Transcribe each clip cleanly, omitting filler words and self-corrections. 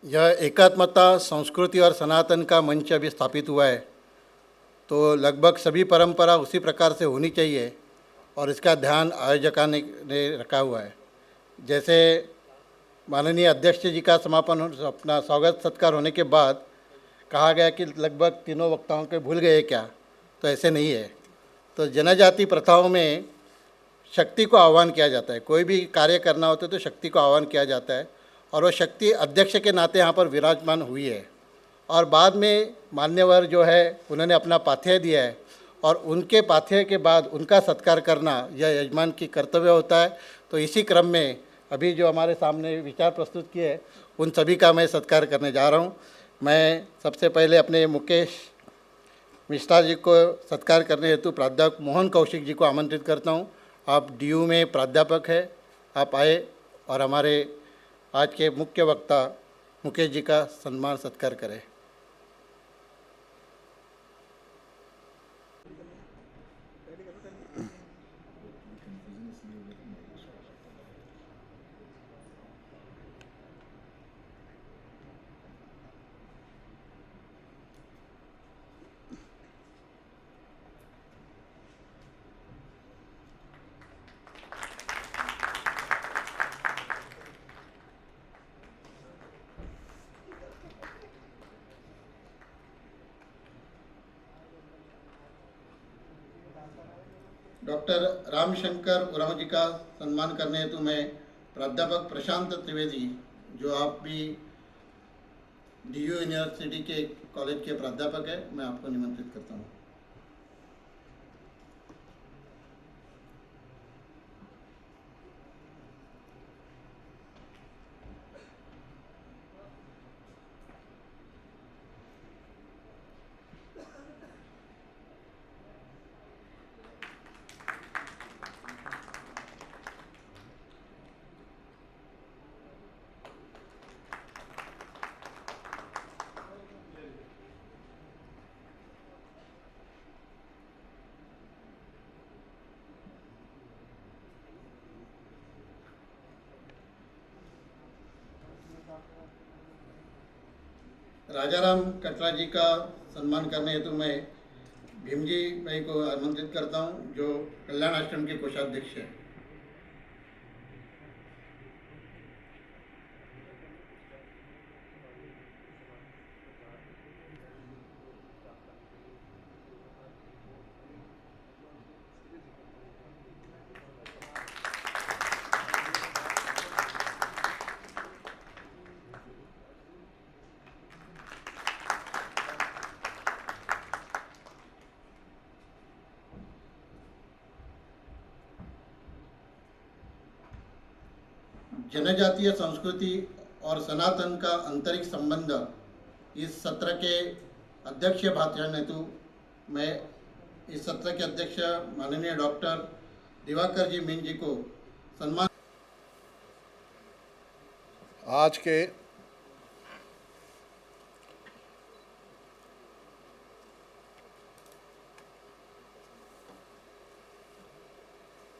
यह एकात्मता संस्कृति और सनातन का मंच अभी स्थापित हुआ है, तो लगभग सभी परंपरा उसी प्रकार से होनी चाहिए और इसका ध्यान आयोजका ने रखा हुआ है। जैसे माननीय अध्यक्ष जी का समापन अपना स्वागत सत्कार होने के बाद कहा गया कि लगभग तीनों वक्ताओं के भूल गए क्या, तो ऐसे नहीं है। तो जनजाति प्रथाओं में शक्ति को आह्वान किया जाता है। कोई भी कार्य करना होता है तो शक्ति को आह्वान किया जाता है और वो शक्ति अध्यक्ष के नाते यहाँ पर विराजमान हुई है। और बाद में मान्यवर जो है उन्होंने अपना पाथेय दिया है और उनके पाथेय के बाद उनका सत्कार करना यह यजमान की कर्तव्य होता है। तो इसी क्रम में अभी जो हमारे सामने विचार प्रस्तुत किए उन सभी का मैं सत्कार करने जा रहा हूँ। मैं सबसे पहले अपने मुकेश मिश्रा जी को सत्कार करने हेतु प्राध्यापक मोहन कौशिक जी को आमंत्रित करता हूँ। आप डीयू में प्राध्यापक है, आप आए और हमारे आज के मुख्य वक्ता मुकेश जी का सम्मान सत्कार करें। डॉक्टर रामशंकर उरांव जी का सम्मान करने हेतु मैं प्राध्यापक प्रशांत त्रिवेदी, जो आप भी डीयू यूनिवर्सिटी के कॉलेज के प्राध्यापक है, मैं आपको निमंत्रित करता हूँ। राजाराम कटरा जी का सम्मान करने हेतु मैं भीमजी भाई को आमंत्रित करता हूं, जो कल्याण आश्रम के कोषाध्यक्ष हैं। जनजातीय संस्कृति और सनातन का आंतरिक संबंध, इस सत्र के अध्यक्ष भाषण हेतु मैं इस सत्र के अध्यक्ष माननीय डॉक्टर दिवाकर जी मीन जी को सम्मान। आज के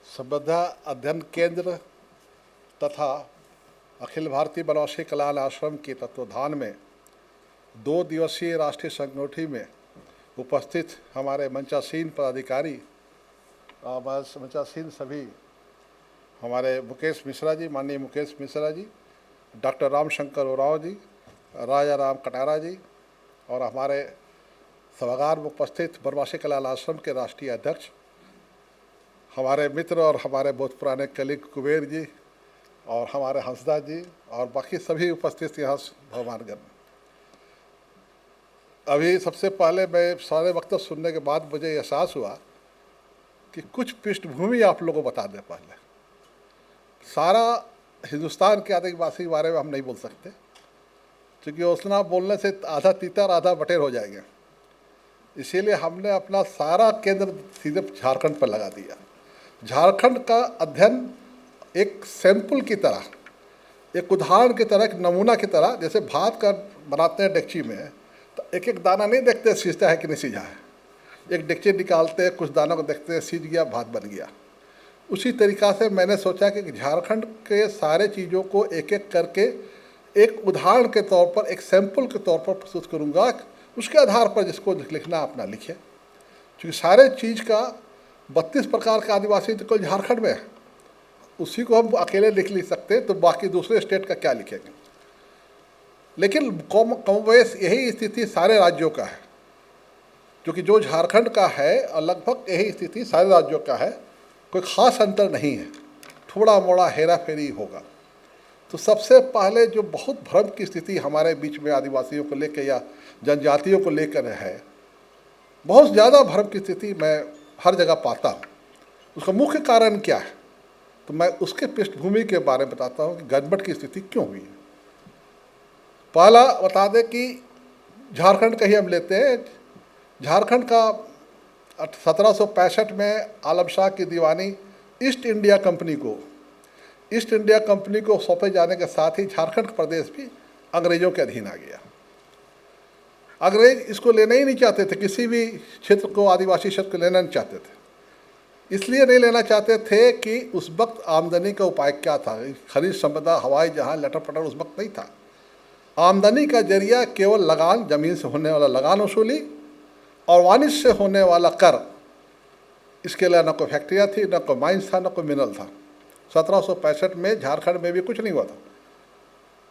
सभ्यता अध्ययन केंद्र तथा अखिल भारतीय बनवासी कल्याण आश्रम के तत्वाधान में 2 दिवसीय राष्ट्रीय संगोष्ठी में उपस्थित हमारे मंचासीन पदाधिकारी और मंचासीन सभी हमारे मुकेश मिश्रा जी, माननीय मुकेश मिश्रा जी, डॉक्टर रामशंकर उरांव जी, राजाराम कटारा जी और हमारे सभागार में उपस्थित बनवासी कल्याण आश्रम के राष्ट्रीय अध्यक्ष, हमारे मित्र और हमारे बहुत पुराने कलीग कुबेर जी और हमारे हंसदास जी और बाकी सभी उपस्थित यहाँ भगवानगढ़ में। अभी सबसे पहले मैं सारे वक्तव्य सुनने के बाद मुझे एहसास हुआ कि कुछ पृष्ठभूमि आप लोगों को बता दें। पहले सारा हिंदुस्तान के आदिवासी के बारे में हम नहीं बोल सकते, क्योंकि उतना बोलने से आधा तीता और आधा बटेर हो जाएंगे। इसीलिए हमने अपना सारा केंद्र सीधे झारखंड पर लगा दिया। झारखंड का अध्ययन एक सैंपल की तरह, एक उदाहरण की तरह, एक नमूना की तरह, जैसे भात का बनाते हैं डेगची में, तो एक एक दाना नहीं देखते सीझता है कि नहीं सीझा है, एक डेगची निकालते हैं, कुछ दानों को देखते हैं, सीझ गया, भात बन गया। उसी तरीक़ा से मैंने सोचा कि झारखंड के सारे चीज़ों को एक एक करके एक उदाहरण के तौर पर, एक सैंपल के तौर पर प्रस्तुत करूँगा, उसके आधार पर जिसको लिखना अपना लिखे। क्योंकि सारे चीज़ का 32 प्रकार का आदिवासी तो केवल झारखंड में है, उसी को हम अकेले लिख सकते, तो बाकी दूसरे स्टेट का क्या लिखेंगे। लेकिन कमोबेश यही स्थिति सारे राज्यों का है, क्योंकि जो झारखंड का है और लगभग यही स्थिति सारे राज्यों का है, कोई ख़ास अंतर नहीं है, थोड़ा मोड़ा हेरा फेरी होगा। तो सबसे पहले जो बहुत भ्रम की स्थिति हमारे बीच में आदिवासियों को लेकर या जनजातियों को लेकर है, बहुत ज़्यादा भ्रम की स्थिति मैं हर जगह पाता हूँ। उसका मुख्य कारण क्या है, तो मैं उसके पृष्ठभूमि के बारे में बताता हूँ कि गड़बड़ की स्थिति क्यों हुई है। पहला बता दें कि झारखंड का ही हम लेते हैं। झारखंड का 1765 में आलम शाह की दीवानी ईस्ट इंडिया कंपनी को सौंपे जाने के साथ ही झारखंड प्रदेश भी अंग्रेजों के अधीन आ गया। अंग्रेज इसको लेना ही नहीं चाहते थे, किसी भी क्षेत्र को, आदिवासी क्षेत्र को लेना नहीं चाहते थे। इसलिए नहीं लेना चाहते थे कि उस वक्त आमदनी का उपाय क्या था। खनिज संपदा, हवाई जहाज, लटर पटर उस वक्त नहीं था। आमदनी का जरिया केवल लगान, जमीन से होने वाला लगान वसूली और वाणिज्य से होने वाला कर। इसके अलावा न कोई फैक्ट्रियाँ थी, न कोई माइंस था, न कोई मिनरल था। 1765 में झारखंड में भी कुछ नहीं हुआ था।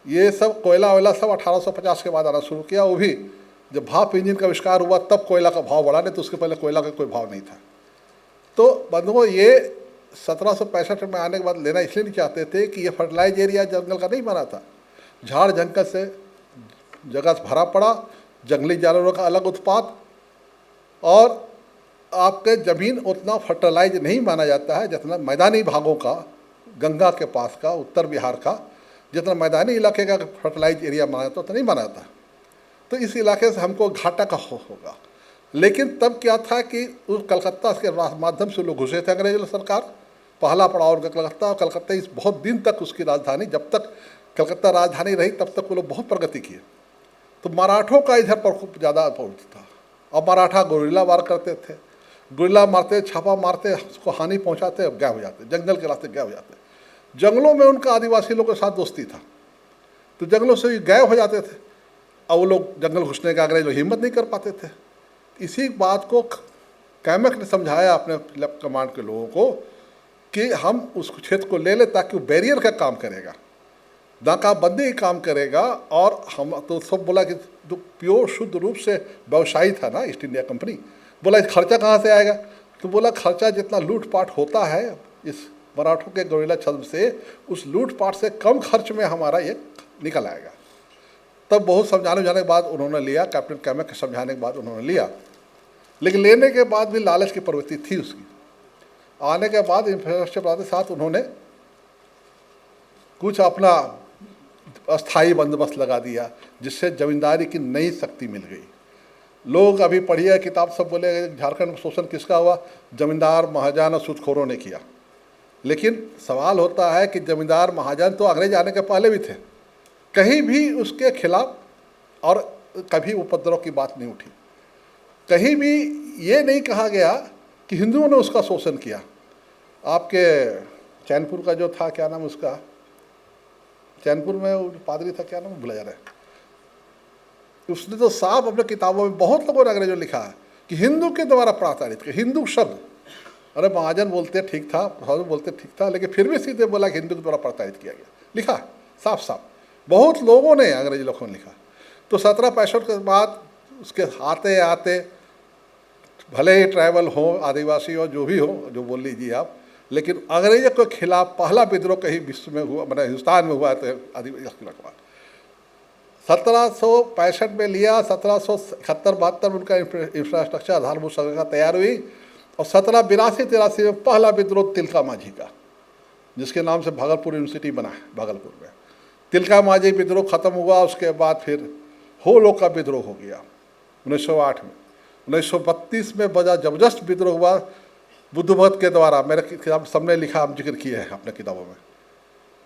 ये सब कोयला वोयला सब 1850 के बाद आना शुरू किया। वो भी जब भाप इंजन का आविष्कार हुआ तब कोयला का भाव बढ़ा, नहीं तो उसके पहले कोयला का कोई भाव नहीं था। तो बंधुओं, ये 1765 में आने के बाद लेना इसलिए नहीं चाहते थे कि ये फर्टिलाइज एरिया जंगल का नहीं बना था। झाड़ जंगल से जगह भरा पड़ा, जंगली जानवरों का अलग उत्पाद, और आपके ज़मीन उतना फर्टिलाइज नहीं माना जाता है जितना मैदानी भागों का, गंगा के पास का, उत्तर बिहार का जितना मैदानी इलाके का फर्टिलाइज एरिया माना जाता उतना नहीं माना जाता। तो इस इलाके से हमको घाटा का होगा। लेकिन तब क्या था कि उस कलकत्ता के माध्यम से लोग घुसे थे अंग्रेज सरकार। पहला पड़ाव उनका कलकत्ता, और कलकत्ता इस बहुत दिन तक उसकी राजधानी, जब तक कलकत्ता राजधानी रही तब तक वो लोग बहुत प्रगति किए। तो मराठों का इधर पर खूब ज़्यादा पहुँच था, और मराठा गोरिल्ला वार करते थे। गोरिल्ला मारते, छापा मारते, उसको हानि पहुँचाते, गायब हो जाते, जंगल के रास्ते गायब हो जाते। जंगलों में उनका आदिवासी लोगों के साथ दोस्ती था, तो जंगलों से गायब हो जाते थे, और वो लोग जंगल घुसने का अंग्रेज लोग हिम्मत नहीं कर पाते थे। इसी बात को कैमक ने समझाया अपने लेफ्ट कमांड के लोगों को कि हम उस क्षेत्र को ले लें ताकि वो बैरियर का काम करेगा, नाकाबंदी का काम करेगा। और हम तो सब बोला कि जो प्योर शुद्ध रूप से व्यवसायी था ना ईस्ट इंडिया कंपनी, बोला खर्चा कहाँ से आएगा, तो बोला खर्चा जितना लूटपाट होता है इस मराठों के गोरिल्ला छद्म से, उस लूटपाट से कम खर्च में हमारा ये निकल आएगा। तब बहुत समझाने के बाद उन्होंने लिया, कैप्टन कैमक के समझाने के बाद उन्होंने लिया। लेकिन लेने के बाद भी लालच की प्रवृत्ति थी उसकी। आने के बाद इंफ्रास्ट्रक्चर के साथ उन्होंने कुछ अपना अस्थाई बंदोबस्त लगा दिया, जिससे जमींदारी की नई शक्ति मिल गई। लोग अभी पढ़िए किताब सब बोले झारखंड में शोषण किसका हुआ, जमींदार महाजन और सूदखोरों ने किया। लेकिन सवाल होता है कि जमींदार महाजन तो अंग्रेज आने के पहले भी थे, कहीं भी उसके खिलाफ और कभी उपद्रव की बात नहीं उठी। कहीं भी ये नहीं कहा गया कि हिंदुओं ने उसका शोषण किया। आपके चैनपुर का जो था, क्या नाम उसका, चैनपुर में पादरी था, क्या नाम भूला जा रहा है, उसने तो साफ अपने किताबों में बहुत लोगों ने अंग्रेजों ने लिखा है कि हिंदू के द्वारा प्रताड़ित किया। हिंदू शब्द, अरे महाजन बोलते ठीक था, बोलते ठीक था, लेकिन फिर भी सीधे बोला कि हिंदू के द्वारा प्रताड़ित किया गया, लिखा साफ साफ, बहुत लोगों ने, अंग्रेज लोगों ने लिखा। तो 1765 के बाद उसके आते आते भले ही ट्राइबल हो, आदिवासी हो, जो भी हो, जो बोल लीजिए आप, लेकिन अंग्रेजों के खिलाफ पहला विद्रोह कहीं विश्व में हुआ, मतलब हिंदुस्तान में हुआ, तो आदिवासी के बाद 1765 में लिया। 1771-72 में उनका इंफ्रास्ट्रक्चर आधारभूत संरचना तैयार हुई, और 1782-83 में पहला विद्रोह तिलका माझी का, जिसके नाम से भागलपुर यूनिवर्सिटी बना है भागलपुर में। तिलका माझी विद्रोह खत्म हुआ, उसके बाद फिर होलो का विद्रोह हो गया 1908 में। 1932 में बड़ा जबरदस्त विद्रोह हुआ बुद्धभक्त के द्वारा, मेरे किताब सबने लिखा, हम जिक्र किए हैं अपने किताबों में।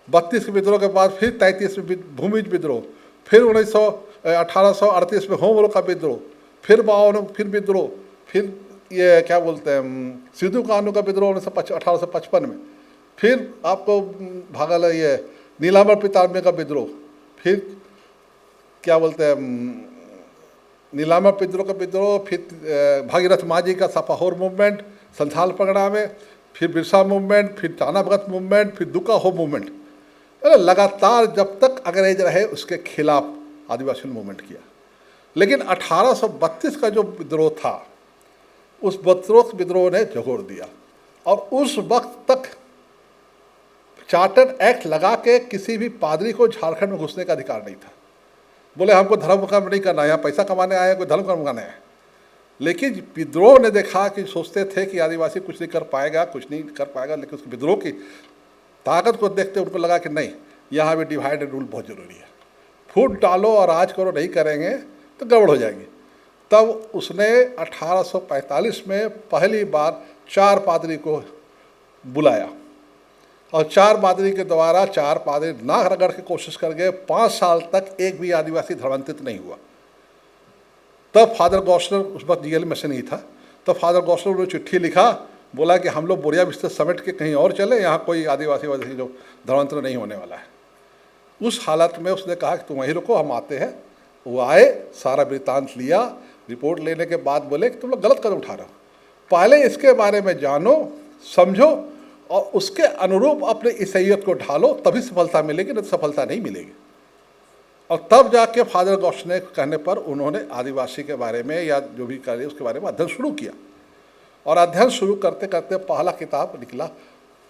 32 के विद्रोह के बाद फिर 33 में भूमिज विद्रोह, फिर 1838 में होम रूल का विद्रोह, फिर 52 फिर विद्रोह, फिर ये क्या बोलते हैं सिद्धू कानू का विद्रोह 1855 में, फिर आपको भागल ये नीलांबर पिताम्बर का विद्रोह फिर क्या बोलते हैं नीलामा विद्रोह का विद्रोह, फिर भागीरथ मांझी का सपाहोर मूवमेंट संथाल परगना में, फिर बिरसा मूवमेंट, फिर टाना भगत मूवमेंट, फिर दुका हो मूवमेंट। लगातार जब तक अंग्रेज रहे उसके खिलाफ आदिवासी मूवमेंट किया। लेकिन 1832 का जो विद्रोह था उस विद्रोह ने झकोड़ दिया, और उस वक्त तक चार्टर्ड एक्ट लगा के किसी भी पादरी को झारखंड में घुसने का अधिकार नहीं था। बोले हमको धर्म कर्म नहीं करना है, यहाँ पैसा कमाने आए हैं, कोई धर्म कर्म करना है। लेकिन विद्रोह ने देखा कि सोचते थे कि आदिवासी कुछ नहीं कर पाएगा, कुछ नहीं कर पाएगा, लेकिन उसके विद्रोह की ताकत को देखते उनको लगा कि नहीं, यहाँ भी डिवाइड एंड रूल बहुत ज़रूरी है। फूट डालो और राज करो नहीं करेंगे तो गड़बड़ हो जाएगी। तब उसने 1845 में पहली बार 4 पादरी को बुलाया, और 4 पादरी के द्वारा 4 पादरी नाक रगड़ के कोशिश कर गए। 5 साल तक एक भी आदिवासी धर्मांतरित नहीं हुआ। तब फादर गौसलर, उस वक्त जेल में से नहीं था, तब फादर गौसलर ने चिट्ठी लिखा, बोला कि हम लोग बोरिया बिस्तर समेट के कहीं और चले, यहाँ कोई आदिवासी वादी जो धर्मांतरण नहीं होने वाला है। उस हालत में उसने कहा कि तुम वहीं रुको, हम आते हैं। वो आए, सारा वृत्तांत लिया। रिपोर्ट लेने के बाद बोले कि तुम लोग गलत कदम उठा रहे हो, पहले इसके बारे में जानो समझो और उसके अनुरूप अपने ईसाइयत को ढालो, तभी सफलता मिलेगी, नहीं तो सफलता नहीं मिलेगी। और तब जाके फादर गौश ने कहने पर उन्होंने आदिवासी के बारे में या जो भी कार्य उसके बारे में अध्ययन शुरू किया। और अध्ययन शुरू करते करते पहला किताब निकला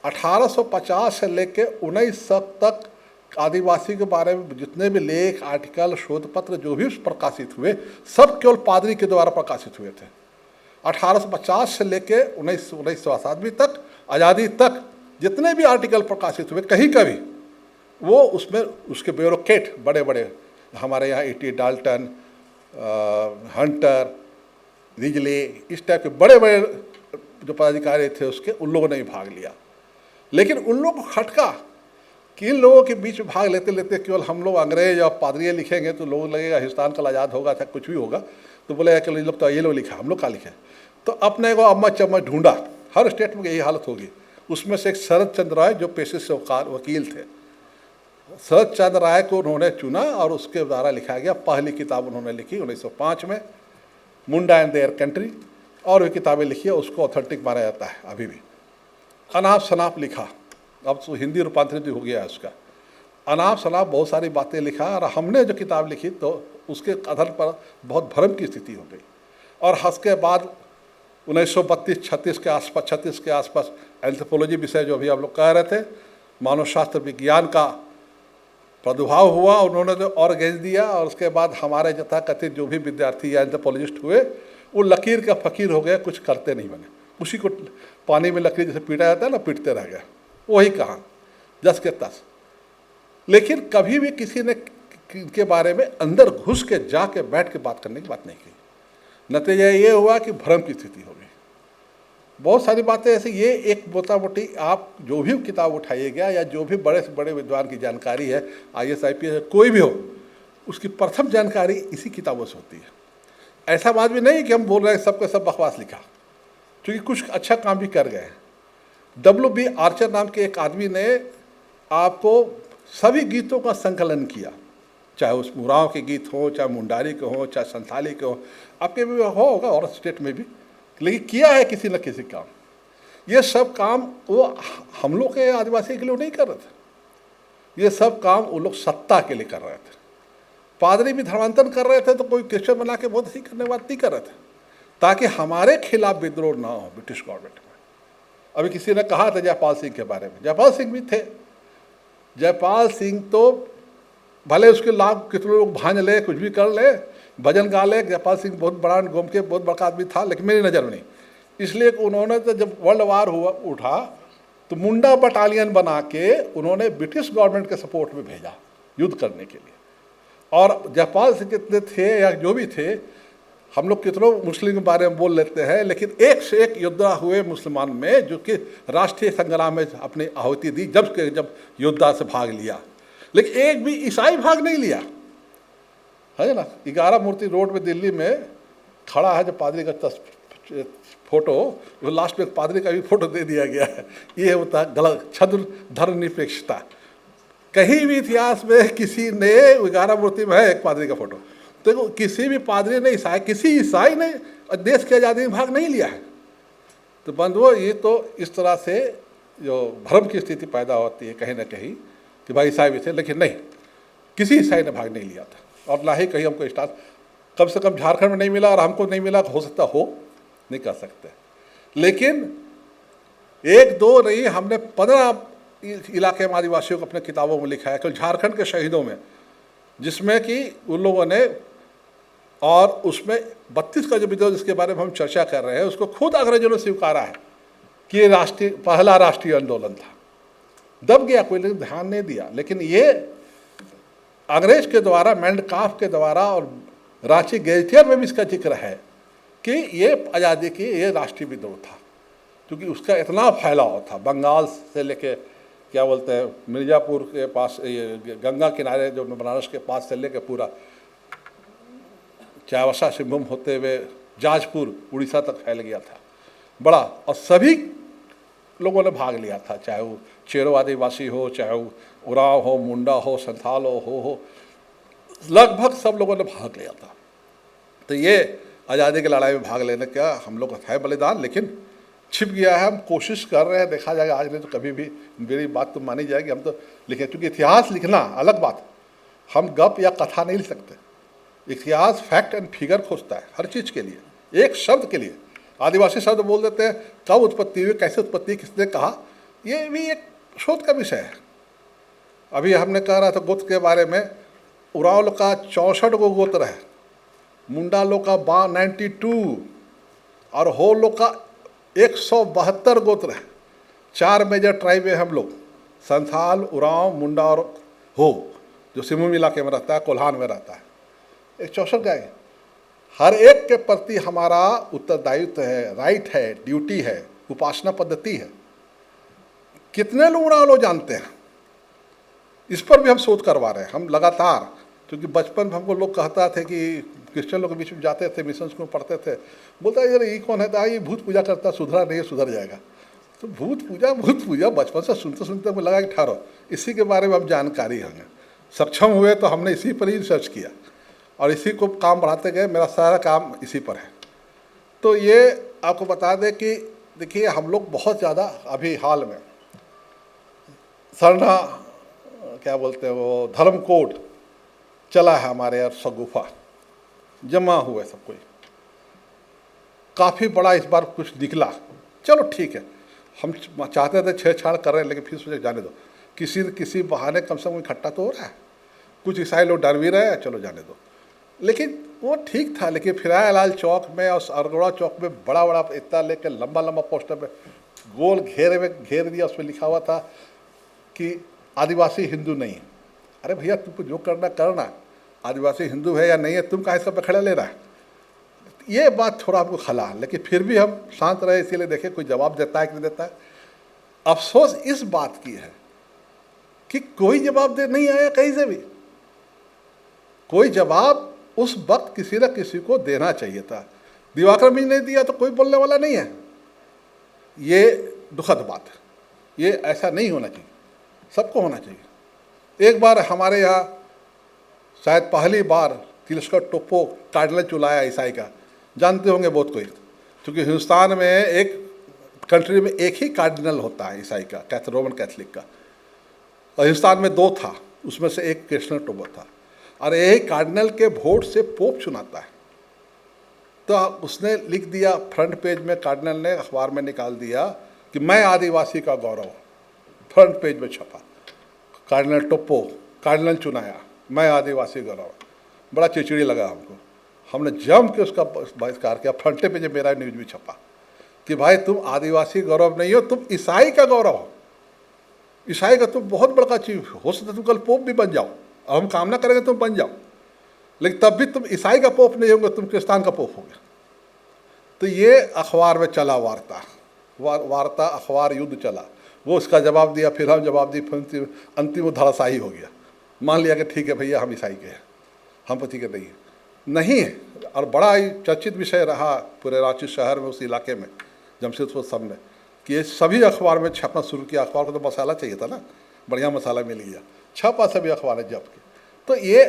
1850 से लेकर 1900 तक। आदिवासी के बारे में जितने भी लेख, आर्टिकल, शोध पत्र जो भी प्रकाशित हुए, सब केवल पादरी के द्वारा प्रकाशित हुए थे। 1850 से लेकर 1900 तक, आज़ादी तक जितने भी आर्टिकल प्रकाशित हुए कहीं का भी, वो उसमें उसके ब्यूरोक्रेट बड़े बड़े, हमारे यहाँ E.T. डाल्टन, हंटर, रिजले, इस टाइप के बड़े बड़े जो पदाधिकारी थे उसके, उन लोगों ने भी भाग लिया। लेकिन उन लोगों को खटका कि इन लोगों के बीच में भाग लेते लेते केवल हम लोग अंग्रेज या पादरी लिखेंगे तो लोगों लगेगा हिंदुस्तान कल आज़ाद होगा, था कुछ भी होगा, तो बोलेगा कि लोग तो ये लोग लिखा, हम लोग का लिखे। तो अपने को अम्मा चम्मा ढूंढा, हर स्टेट में यही हालत होगी। उसमें से एक शरद चंद्र राय जो पेशे से वकील थे, शरद चंद्र राय को उन्होंने चुना और उसके द्वारा लिखा गया। पहली किताब उन्होंने लिखी 1905 में, मुंडा एंड देयर कंट्री, और भी किताबें लिखी है, उसको ऑथेंटिक माना जाता है अभी भी। अनाप शनाप लिखा, अब तो हिंदी रूपांतरित हो गया है उसका। अनाप शनाप बहुत सारी बातें लिखा, और हमने जो किताब लिखी तो उसके आधार पर बहुत भ्रम की स्थिति हो गई। और उसके बाद 1932-36 के आसपास एंथ्रोपोलॉजी विषय जो अभी आप लोग कह रहे थे, मानव शास्त्र विज्ञान का प्रादुर्भाव हुआ, उन्होंने तो और गेंज दिया। और उसके बाद हमारे यथाकथित जो भी विद्यार्थी या एंथ्रोपोलॉजिस्ट हुए, वो लकीर का फ़कीर हो गए, कुछ करते नहीं बने। उसी को पानी में लकीर जैसे पीटा जाता है ना, पीटते रह गए, वही कहा जस के तस। लेकिन कभी भी किसी ने इनके बारे में अंदर घुस के जाके बैठ के बात करने की बात नहीं की। नतीजा ये हुआ कि भ्रम की स्थिति हो गई। बहुत सारी बातें ऐसी, ये एक मोटा मोटी आप जो भी किताब उठाइएगा या जो भी बड़े से बड़े विद्वान की जानकारी है, IAS IPS कोई भी हो, उसकी प्रथम जानकारी इसी किताबों से होती है। ऐसा बात भी नहीं कि हम बोल रहे हैं सबके सब बकवास लिखा, क्योंकि कुछ अच्छा काम भी कर गए। W.B. आर्चर नाम के एक आदमी ने आपको सभी गीतों का संकलन किया, चाहे उस मुराव के गीत हो, चाहे मुंडारी के हो, चाहे संथाली के हो, आपके भी होगा और स्टेट में भी, लेकिन किया है किसी न किसी काम। ये सब काम वो हम लोग के आदिवासी के लिए नहीं कर रहे थे, ये सब काम वो लोग सत्ता के लिए कर रहे थे। पादरी भी धर्मांतरण कर रहे थे तो कोई क्रिश्चियन बना के बहुत ही करने बात नहीं कर रहे थे, ताकि हमारे खिलाफ विद्रोह ना हो ब्रिटिश गवर्नमेंट में। अभी किसी ने कहा था जयपाल सिंह के बारे में, जयपाल सिंह भी थे। जयपाल सिंह तो भले उसके लाभ कितने लोग भांज ले, कुछ भी कर ले, भजन गा ले, जयपाल सिंह बहुत बड़ा गोम के बहुत बड़ा आदमी था, लेकिन मेरी नज़र में नहीं। इसलिए कि उन्होंने तो जब वर्ल्ड वार उठा तो मुंडा बटालियन बना के उन्होंने ब्रिटिश गवर्नमेंट के सपोर्ट में भेजा युद्ध करने के लिए। और जयपाल सिंह कितने थे या जो भी थे, हम लोग कितनों मुस्लिम के बारे में बोल लेते हैं, लेकिन एक से एक योद्धा हुए मुसलमान में जो कि राष्ट्रीय संग्राम में अपनी आहुति दी, जब योद्धा से भाग लिया। लेकिन एक भी ईसाई भाग नहीं लिया, है ना। 11 मूर्ति रोड में दिल्ली में खड़ा है, जब पादरी का फोटो, वो लास्ट में पादरी का भी फोटो दे दिया गया है। ये होता है गलत छद्म धर्मनिरपेक्षता। कहीं भी इतिहास में किसी ने 11 मूर्ति में है एक पादरी का फोटो, तो किसी भी पादरी ने किसी ईसाई ने देश की आज़ादी में भाग नहीं लिया है। तो बंधुओं, ये तो इस तरह से जो भ्रम की स्थिति पैदा होती है कहीं ना कहीं कि भाई ईसाई भी थे, लेकिन नहीं, किसी ईसाई ने भाग नहीं लिया था, और ना ही कहीं हमको स्टार, कम से कम झारखंड में नहीं मिला, और हमको नहीं मिला, हो सकता हो, नहीं कर सकते। लेकिन एक दो नहीं, हमने 15 इलाके में आदिवासियों को अपने किताबों में लिखा है कि झारखंड के शहीदों में, जिसमें कि उन लोगों ने, और उसमें 32 का जो विद्रोह जिसके बारे में हम चर्चा कर रहे हैं, उसको खुद अंग्रेजों ने स्वीकारा है कि ये पहला राष्ट्रीय आंदोलन था। दब गया कोई, लेकिन ध्यान नहीं दिया। लेकिन ये अंग्रेज के द्वारा, मैंडकाफ के द्वारा, और रांची गैजेटियर में भी इसका जिक्र है कि ये आज़ादी की ये राष्ट्रीय विद्रोह था, क्योंकि उसका इतना फैलाव था, बंगाल से लेके क्या बोलते हैं मिर्ज़ापुर के पास, ये गंगा किनारे जो बनारस के पास से लेके पूरा चावसा से मुम होते हुए जाजपुर उड़ीसा तक फैल गया था बड़ा, और सभी लोगों ने भाग लिया था, चाहे वो चेरो आदिवासी हो, चाहे वो उरांव हो, मुंडा हो, संथाल हो, लगभग सब लोगों ने भाग लिया था। तो ये आज़ादी की लड़ाई में भाग लेने का हम लोग का है बलिदान, लेकिन छिप गया है। हम कोशिश कर रहे हैं, देखा जाएगा, आज नहीं तो कभी भी मेरी बात तो मानी जाएगी। हम तो लिखे, क्योंकि इतिहास लिखना अलग बात, हम गप या कथा नहीं लिख सकते। इतिहास फैक्ट एंड फिगर खोजता है हर चीज़ के लिए, एक शब्द के लिए। आदिवासी शब्द बोल देते हैं, कब उत्पत्ति हुई, कैसे उत्पत्ति, किसने कहा, ये भी एक शोध का विषय है। अभी हमने कह रहा था गोत्र के बारे में, उरांव लोग का 64 गो गोत्र है, मुंडा लोग का 92, और हो लोग का 172 गोत्र है। 4 मेजर ट्राइब है हम लोग, संथाल, उरांव, मुंडा और हो, जो सिमुम इलाके में रहता है, कोल्हान में रहता है। 164 गाय, हर एक के प्रति हमारा उत्तरदायित्व है, राइट है, ड्यूटी है, उपासना पद्धति है। कितने लोग उरांव लोग जानते हैं, इस पर भी हम शोध करवा रहे हैं हम लगातार। क्योंकि बचपन में हमको लोग कहता थे कि क्रिश्चियन लोग के बीच में जाते थे, मिशन स्कूल पढ़ते थे, बोलता है यार ये कौन है, ये भूत पूजा करता, सुधरा नहीं, सुधर जाएगा। तो भूत पूजा बचपन से सुनते सुनते हमको लगा कि ठहरो, इसी के बारे में हम जानकारी होंगे, सक्षम हुए तो हमने इसी पर ही रिसर्च किया और इसी को काम बढ़ाते गए। मेरा सारा काम इसी पर है। तो ये आपको बता दें कि देखिए, हम लोग बहुत ज़्यादा अभी हाल में सरना क्या बोलते हैं वो धर्म कोड चला है हमारे यहाँ, सगुफा जमा हुए सब कोई, काफ़ी बड़ा इस बार कुछ निकला। चलो ठीक है, हम चाहते थे छेड़छाड़ कर रहे हैं, लेकिन फिर सोचे जाने दो, किसी न किसी बहाने कम से कम इकट्ठा तो हो रहा है। कुछ ईसाई लोग डर भी रहे हैं, चलो जाने दो। लेकिन वो ठीक था। लेकिन फिरायालाल चौक में और अरगोड़ा चौक में बड़ा बड़ा इतना लेकर लंबा लंबा पोस्टर पे गोल घेरे में घेर दिया, उसमें लिखा हुआ था कि आदिवासी हिंदू नहीं है। अरे भैया, तुमको जो करना करना, आदिवासी हिंदू है या नहीं है, तुम कहाँ इसका पकड़ा ले रहा है। ये बात थोड़ा हमको खला, लेकिन फिर भी हम शांत रहे, इसीलिए देखें कोई जवाब देता है कि नहीं देता है। अफसोस इस बात की है कि कोई जवाब दे नहीं आया कहीं से भी। कोई जवाब उस वक्त किसी न किसी को देना चाहिए था। दिवाकर भी नहीं दिया तो कोई बोलने वाला नहीं है। ये दुखद बात है, ये ऐसा नहीं होना चाहिए, सबको होना चाहिए। एक बार हमारे यहाँ शायद पहली बार तिलस्कर टोप्पो कार्डिनल चुनाया ईसाई का, जानते होंगे बहुत कोई, क्योंकि हिंदुस्तान में एक कंट्री में एक ही कार्डिनल होता है ईसाई का, रोमन कैथलिक का, और हिंदुस्तान में 2 था, उसमें से एक कृष्ण टोप्पो था। और यही कार्डिनल के वोट से पोप चुनाता है। तो उसने लिख दिया फ्रंट पेज में, कार्डिनल ने अखबार में निकाल दिया कि मैं आदिवासी का गौरव, फ्रंट पेज में छपा, कार्डिनल टोप्पो कार्डिनल चुनाया, मैं आदिवासी गौरव। बड़ा चिड़चिड़ी लगा हमको, हमने जम के उसका बहिष्कार किया। फ्रंट पेज में मेरा न्यूज भी छपा कि भाई तुम आदिवासी गौरव नहीं हो, तुम ईसाई का गौरव हो। ईसाई का तुम बहुत बड़ा चीज हो सकता, तुम कल पोप भी बन जाओ, और हम कामना करेंगे तुम बन जाओ, लेकिन तब भी तुम ईसाई का पोप नहीं होगे, तुम क्रिस्तान का पोप होगे। तो ये अखबार में चला वार्ता अखबार युद्ध चला। वो उसका जवाब दिया, फिर हम जवाब दी, फिर अंतिम वो धराशायी हो गया। मान लिया कि ठीक है भैया, हम ईसाई के हैं, हम पति के नहीं है। और बड़ा ही चर्चित विषय रहा पूरे रांची शहर में, उस इलाके में, जमशेदपुर सब में, कि ये सभी अखबार में छपना शुरू किया। अखबार को तो मसाला चाहिए था ना, बढ़िया मसाला मिल गया, छापा सभी अखबार जब्त किए। तो ये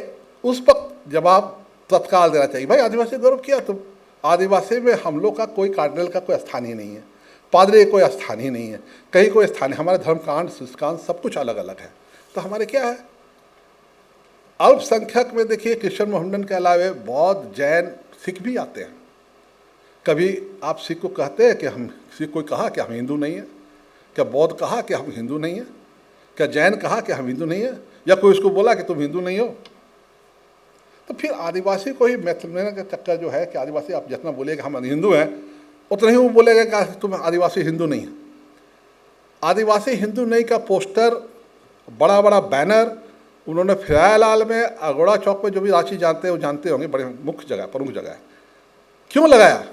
उस वक्त जवाब तत्काल देना चाहिए, भाई आदिवासी गौरव किया तुम, आदिवासी में हम लोग का कोई कार्डिनल का कोई स्थान ही नहीं है, पादरी कोई स्थान ही नहीं है, कहीं कोई स्थान है, हमारे धर्मकांड संस्कांड सब कुछ अलग अलग है। तो हमारे क्या है, अल्पसंख्यक में देखिए कृष्ण मोहम्मदन के अलावे बौद्ध, जैन, सिख भी आते हैं। कभी आप सिख को कहते हैं कि हम, सिख कोई कहा कि हम हिंदू नहीं हैं? क्या बौद्ध कहा कि हम हिंदू नहीं हैं? क्या जैन कहा कि हम हिंदू नहीं हैं? या कोई उसको बोला कि तुम हिंदू नहीं हो? तो फिर आदिवासी को ही मैथमेटिक्स का चक्कर जो है कि आदिवासी आप जितना बोलेगा हम हिंदू हैं, उतना ही वो बोलेगा कि तुम आदिवासी हिंदू नहीं है। आदिवासी हिंदू नहीं का पोस्टर, बड़ा बड़ा बैनर उन्होंने फिरायालाल में, अगोड़ा चौक पे, जो भी रांची जानते हैं वो जानते होंगे, बड़े मुख्य जगह, प्रमुख जगह है। क्यों लगाया?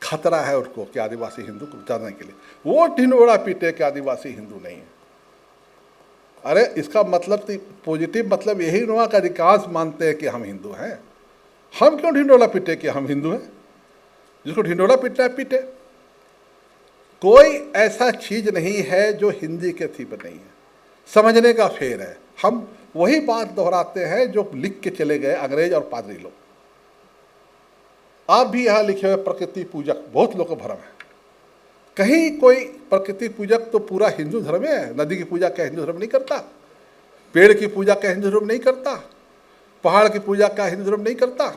खतरा है उनको कि आदिवासी हिंदू को जानने के लिए, वो ढिंडोरा पीटे कि आदिवासी हिंदू नहीं है। अरे इसका मतलब पॉजिटिव मतलब यही हुआ कि अधिकांश मानते हैं कि हम हिंदू हैं। हम क्यों ढिंडोरा पीटे कि हम हिंदू हैं? जिसको ढिंडोरा पीटना है पीटे। कोई ऐसा चीज नहीं है जो हिंदी के थी पर नहीं है, समझने का फेर है। हम वही बात दोहराते हैं जो लिख के चले गए अंग्रेज और पादरी लोग। आप भी यहाँ लिखे हुए प्रकृति पूजक, बहुत लोग को भ्रम है। कहीं कोई प्रकृति पूजक तो पूरा हिंदू धर्म है। नदी की पूजा क्या हिंदू धर्म नहीं करता? पेड़ की पूजा क्या हिंदू धर्म नहीं करता? पहाड़ की पूजा क्या हिंदू धर्म नहीं करता?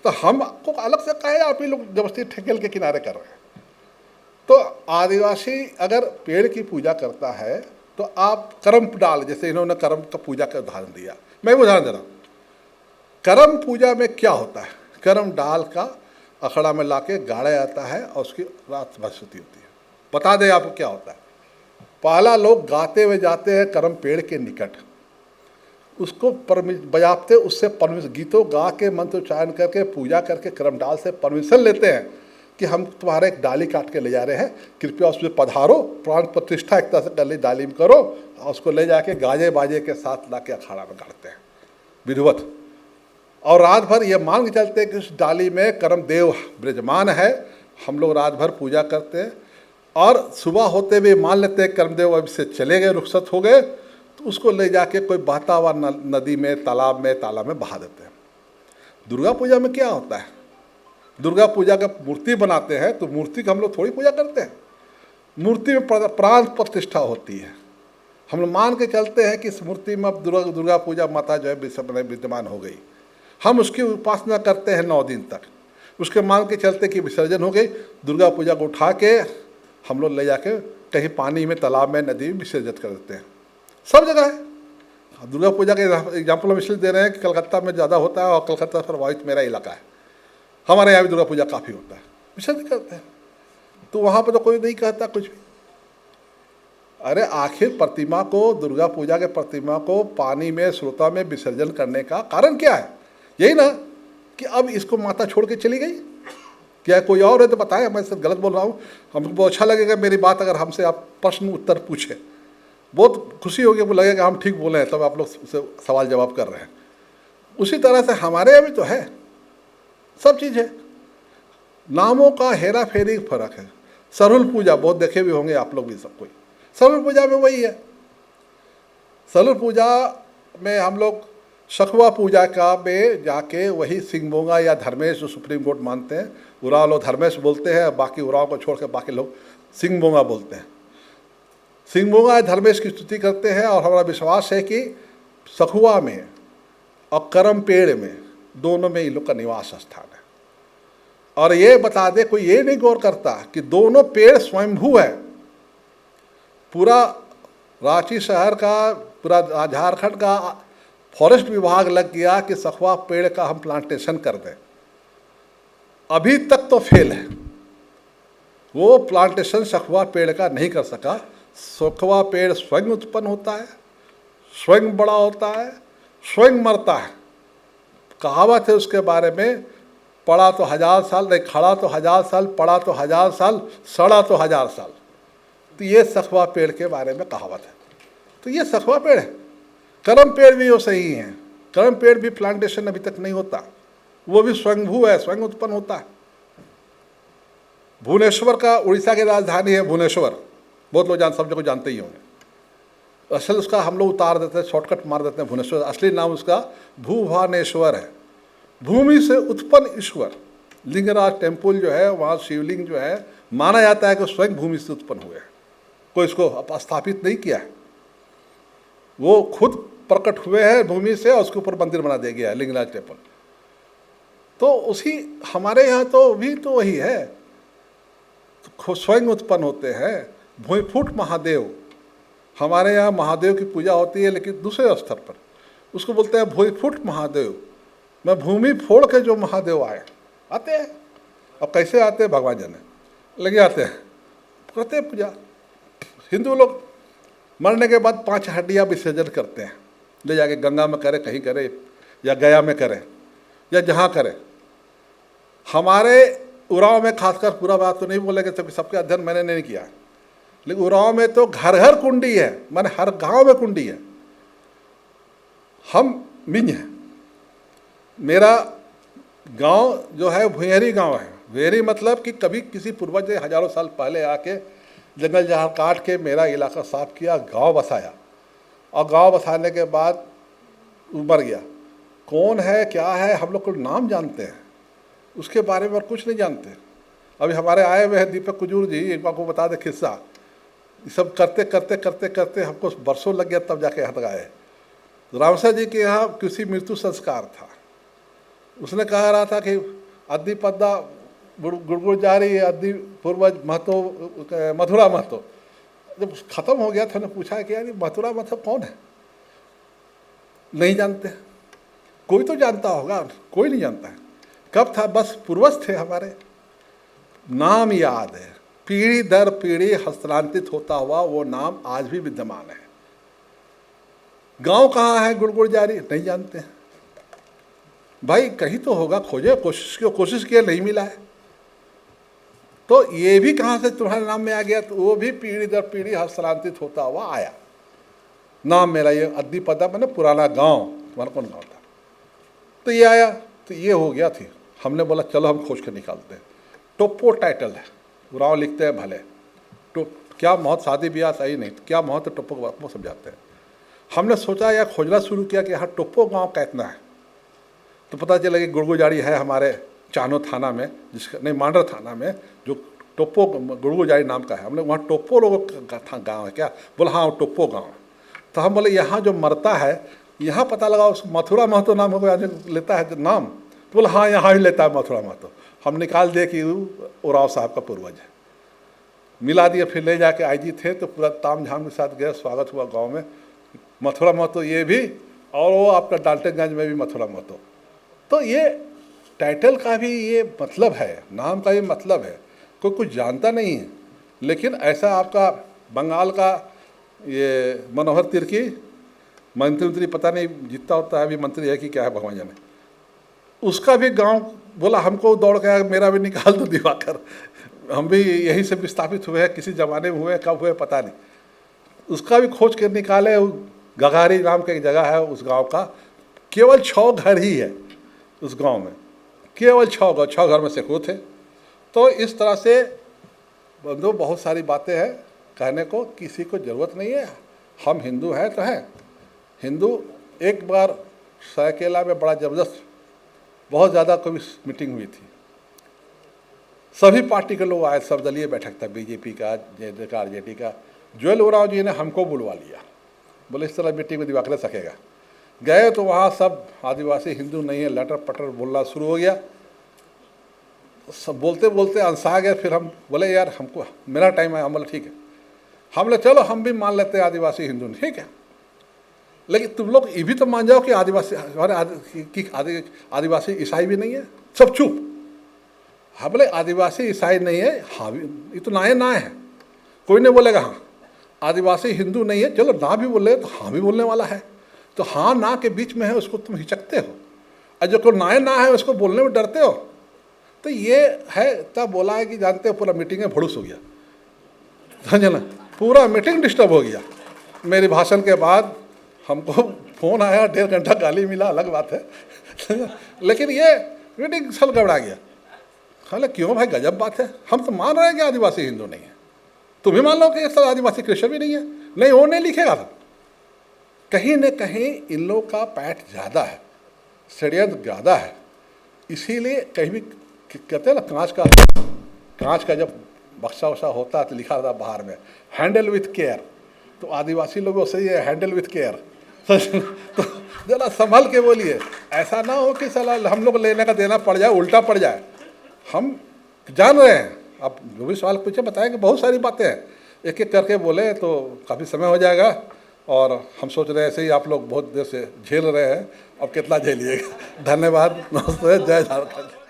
तो हमको अलग से कहे, आप ही लोग जबरदस्ती ठेकेल के किनारे कर रहे हैं। तो आदिवासी अगर पेड़ की पूजा करता है तो आप करम डाल, जैसे इन्होंने करम का पूजा का उदाहरण दिया, मैं उदाहरण दे रहा हूँ। करम पूजा में क्या होता है? करम डाल का अखड़ा में लाके गाड़ा जाता है और उसकी रात बरसती होती है। बता दें आपको क्या होता है। पहला लोग गाते हुए जाते हैं करम पेड़ के निकट, उसको बजाते, उससे परमिशन, गीतों गा के मंत्र उच्चारण करके पूजा करके करम डाल से परमिशन लेते हैं कि हम तुम्हारा एक डाली काट के ले जा रहे हैं, कृपया उसमें पधारो, प्राण प्रतिष्ठा एक तरह से कर ली, डाली में करो, और उसको ले जाके गाजे बाजे के साथ ला के अखाड़ा में गाड़ते हैं विधिवत। और रात भर ये मान के चलते हैं कि उस डाली में करमदेव विराजमान है, हम लोग रात भर पूजा करते हैं। और सुबह होते हुए मान लेते हैं करमदेव अब से चले गए, रुखसत हो गए, तो उसको ले जाके कोई बहता हुआ नदी में, तालाब में बहा देते हैं। दुर्गा पूजा में क्या होता है? दुर्गा पूजा का मूर्ति बनाते हैं, तो मूर्ति का हम लोग थोड़ी पूजा करते हैं। मूर्ति में प्राण प्रतिष्ठा होती है। हम लोग मान के चलते हैं कि इस मूर्ति में अब दुर्गा पूजा माता जो है विद्यमान हो गई, हम उसकी उपासना करते हैं 9 दिन तक। उसके मान के चलते कि विसर्जन हो गई, दुर्गा पूजा को उठा के हम लोग ले जाके कहीं पानी में, तालाब में, नदी में विसर्जित कर देते हैं। सब जगह है। दुर्गा पूजा के एग्जाम्पल हम इसलिए दे रहे हैं कि कलकत्ता में ज़्यादा होता है, और कलकत्ता प्रभावित मेरा इलाका है, हमारे यहाँ भी दुर्गा पूजा काफ़ी होता है, विसर्जन करते हैं। तो वहाँ पर तो कोई नहीं कहता कुछ भी। अरे आखिर प्रतिमा को, दुर्गा पूजा के प्रतिमा को पानी में, स्रोता में विसर्जन करने का कारण क्या है? यही ना कि अब इसको माता छोड़ के चली गई। क्या कोई और है तो बताएं, मैं सब गलत बोल रहा हूँ। हमको बहुत अच्छा लगेगा मेरी बात अगर हमसे आप प्रश्न उत्तर पूछें, बहुत खुशी होगी, वो लगेगा हम ठीक बोले हैं, तब आप लोग उससे सवाल जवाब कर रहे हैं। उसी तरह से हमारे यहाँ भी तो है, सब चीज़ है। नामों का हेरा फेरी फर्क है। सरहुल पूजा बहुत देखे भी होंगे आप लोग भी, सब कोई। सरहुल पूजा में वही है। सरहुल पूजा में हम लोग सखुआ पूजा का में जाके वही सिंहबोंगा या धर्मेश जो सुप्रीम कोर्ट मानते हैं, उराव लोग धर्मेश बोलते हैं, बाकी उराव को छोड़ कर बाकी लोग सिंहबोंगा बोलते हैं। सिंहबोंगा या धर्मेश की स्तुति करते हैं। और हमारा विश्वास है कि सखुआ में और करम पेड़ में, दोनों में इन लोग का निवास स्थान है। और ये बता दे, कोई ये नहीं गौर करता कि दोनों पेड़ स्वयंभू है। पूरा रांची शहर का, पूरा झारखंड का फॉरेस्ट विभाग लग गया कि सखुआ पेड़ का हम प्लांटेशन कर दें, अभी तक तो फेल है। वो प्लांटेशन सखुआ पेड़ का नहीं कर सका। सखुआ पेड़ स्वयं उत्पन्न होता है, स्वयं बड़ा होता है, स्वयं मरता है। कहावत है उसके बारे में, पड़ा तो 1000 साल, नहीं खड़ा तो 1000 साल, पड़ा तो 1000 साल, सड़ा तो 1000 साल। तो ये सखुआ पेड़ के बारे में कहावत है। तो ये सखुआ पेड़ है। करम पेड़ भी वो सही है। करम पेड़ भी प्लांटेशन अभी तक नहीं होता, वो भी स्वयंभू है, स्वयं उत्पन्न होता है। भुवनेश्वर का, उड़ीसा की राजधानी है भुवनेश्वर, बहुत लोग सब जगह जानते ही होंगे। असल उसका हम लोग उतार देते हैं, शॉर्टकट मार देते हैं भुवनेश्वर, असली नाम उसका भूभानेश्वर है, भूमि से उत्पन्न ईश्वर। लिंगराज टेम्पल जो है वहाँ शिवलिंग जो है माना जाता है कि स्वयं भूमि से उत्पन्न हुए हैं, कोई इसको स्थापित नहीं किया है, वो खुद प्रकट हुए हैं भूमि से और उसके ऊपर मंदिर बना दिया गया है लिंगराज टेम्पल। तो उसी हमारे यहाँ तो भी तो वही है, तो स्वयं उत्पन्न होते हैं। भूमिफूट महादेव, हमारे यहाँ महादेव की पूजा होती है लेकिन दूसरे स्तर पर, उसको बोलते हैं भूमिफूट महादेव। मैं भूमि फोड़ के जो महादेव आते हैं, अब कैसे आते हैं भगवान जाने, लगे आते हैं, करते हैं पूजा। हिंदू लोग मरने के बाद 5 हड्डियाँ विसर्जन करते हैं, ले जाके गंगा में करे, कहीं करे, या गया में करे, या जहाँ करे। हमारे उराव में खासकर, पूरा बात तो नहीं बोलेंगे क्योंकि सबके अध्ययन मैंने नहीं किया, लेकिन उराव में तो घर घर कुंडी है, माने हर गांव में कुंडी है। हम मिंज हैं, मेरा गांव जो है भुयरी गांव है। भुयरी मतलब कि कभी किसी पूर्वज ने हजारों साल पहले आके जंगल झाड़ काट के मेरा इलाका साफ किया, गांव बसाया, और गांव बसाने के बाद उमर गया। कौन है क्या है हम लोग को नाम जानते हैं, उसके बारे में और कुछ नहीं जानते। अभी हमारे आए हुए हैं दीपक कुजूर जी, एक बार को बता दे किस्सा, ये सब करते करते करते करते हमको बरसों लग गया तब जाके हट गए। रामसर जी के यहाँ किसी मृत्यु संस्कार था, उसने कहा रहा था कि अद्दी पद्दा गुड़गुड़ जारी, अद्दी पूर्वज महतो मथुरा महतो। जब खत्म हो गया था उन्होंने पूछा कि यार मथुरा महतो कौन है, नहीं जानते। कोई तो जानता होगा, कोई नहीं जानता है। कब था, बस पूर्वज थे हमारे, नाम याद है, पीढ़ी दर पीढ़ी हस्तांतरित होता हुआ वो नाम आज भी विद्यमान है। गांव कहाँ है गुड़गुड़ जारी, नहीं जानते हैं। भाई कहीं तो होगा, खोजे, कोशिश किया, नहीं मिला है। तो ये भी कहाँ से तुम्हारे नाम में आ गया, तो वो भी पीढ़ी दर पीढ़ी हस्तांतरित होता हुआ आया। नाम मेरा ये अद्दी पदा मैंने पुराना गांव, तुम्हारा कौन गांव था, तो ये आया, तो ये हो गया थी। हमने बोला चलो हम खोज कर निकालते हैं। टोप्पो टाइटल है, उराव लिखते हैं भले, तो क्या महत्व, शादी ब्याह सही नहीं, तो क्या महत्व टोप्पो को समझाते हैं। हमने सोचा या खोजना शुरू किया कि यहाँ टोप्पो गाँव कितना है, तो पता चला कि गुड़गुजाड़ी है हमारे चानो थाना में, जिसका नहीं मांडर थाना में, जो टोप्पो गुड़गुजाड़ी नाम का है। हमने वहाँ टोप्पो लोगों का गाँव है क्या, बोला हाँ टोप्पो गाँव है। तो हम बोले यहाँ जो मरता है, यहाँ पता लगा उसको मथुरा महतो नाम को लेता है नाम, तो बोला हाँ यहाँ ही लेता है मथुरा महतो। हम निकाल दिए कि उराव साहब का पूर्वज है, मिला दिए। फिर ले जाके आईजी थे तो पूरा ताम झाम के साथ गए, स्वागत हुआ गांव में, मथुरा महतो ये भी, और वो आपका डाल्टनगंज में भी मथुरा महतो। तो ये टाइटल का भी ये मतलब है, नाम का भी मतलब है, कोई कुछ जानता नहीं है। लेकिन ऐसा आपका बंगाल का ये मनोहर तिर्की मंत्री पता नहीं जितना होता है, अभी मंत्री है कि क्या है भगवान जाने, उसका भी गांव बोला हमको दौड़ के मेरा भी निकाल दो दिवाकर, हम भी यहीं से विस्थापित हुए हैं, किसी ज़माने में हुए, कब हुए पता नहीं। उसका भी खोज कर निकाले। गगारी नाम का एक जगह है, उस गांव का केवल 6 घर ही है उस गांव में, केवल 6 घर में से को थे। तो इस तरह से बंधु बहुत सारी बातें हैं कहने को, किसी को ज़रूरत नहीं है। हम हिंदू हैं तो हैं हिंदू। एक बार सरायकेला में बड़ा ज़बरदस्त, बहुत ज़्यादा कोई मीटिंग हुई थी, सभी पार्टी के लोग आए, सर्वदलीय बैठक था, बीजेपी का, जेडी का, आरजेडी का। जुएल उराव जी ने हमको बुलवा लिया, बोले इस तरह मीटिंग में दिवाकर सकेगा। गए तो वहाँ सब आदिवासी हिंदू नहीं है, लटर पटर बोलना शुरू हो गया। सब बोलते बोलते अंसा गए। फिर हम बोले यार हमको मेरा टाइम है, हम बोले ठीक है, हम बोले चलो हम भी मान लेते हैं आदिवासी हिंदू, ठीक है, लेकिन तुम लोग ये भी तो मान जाओ कि आदिवासी आदिवासी ईसाई भी नहीं है। सब चुप। हाँ बोले आदिवासी ईसाई नहीं है, हाँ भी ये तो ना है, कोई नहीं बोलेगा हाँ। आदिवासी हिंदू नहीं है, चलो ना भी बोले तो हाँ भी बोलने वाला है। तो हाँ ना के बीच में है, उसको तुम हिचकते हो, और जो को ना है उसको बोलने में डरते हो। तो ये है, तब बोला है कि जानते हो पूरा मीटिंग में भड़ूस हो गया, समझे ना, पूरा मीटिंग डिस्टर्ब हो गया। मेरे भाषण के बाद हमको फ़ोन आया, 1.5 घंटा गाली मिला, अलग बात है लेकिन ये मीटिंग सल गड़बड़ा गया। हालांकि क्यों भाई, गजब बात है, हम तो मान रहे हैं कि आदिवासी हिंदू नहीं है, तुम भी मान लो कि सब आदिवासी क्रिश्चियन भी नहीं है। नहीं वो नहीं लिखेगा था, कहीं न कहीं इन लोगों का पैठ ज़्यादा है, षड्यंत्र ज़्यादा है। इसीलिए कहीं भी कहते हैं ना, कांच का जब बक्सा वक्सा होता है तो लिखा रहता बाहर में हैंडल विथ केयर। तो आदिवासी लोग वैसे ही है, हैंडल विथ केयर। तो जरा संभल के बोलिए, ऐसा ना हो कि साला हम लोग लेने का देना पड़ जाए, उल्टा पड़ जाए। हम जान रहे हैं, आप जो भी सवाल पूछे बताएंगे, बहुत सारी बातें हैं, एक एक करके बोले तो काफ़ी समय हो जाएगा। और हम सोच रहे हैं ऐसे ही आप लोग बहुत देर से झेल रहे हैं, अब कितना झेलिएगा। धन्यवाद, नमस्ते, जय झारखंड।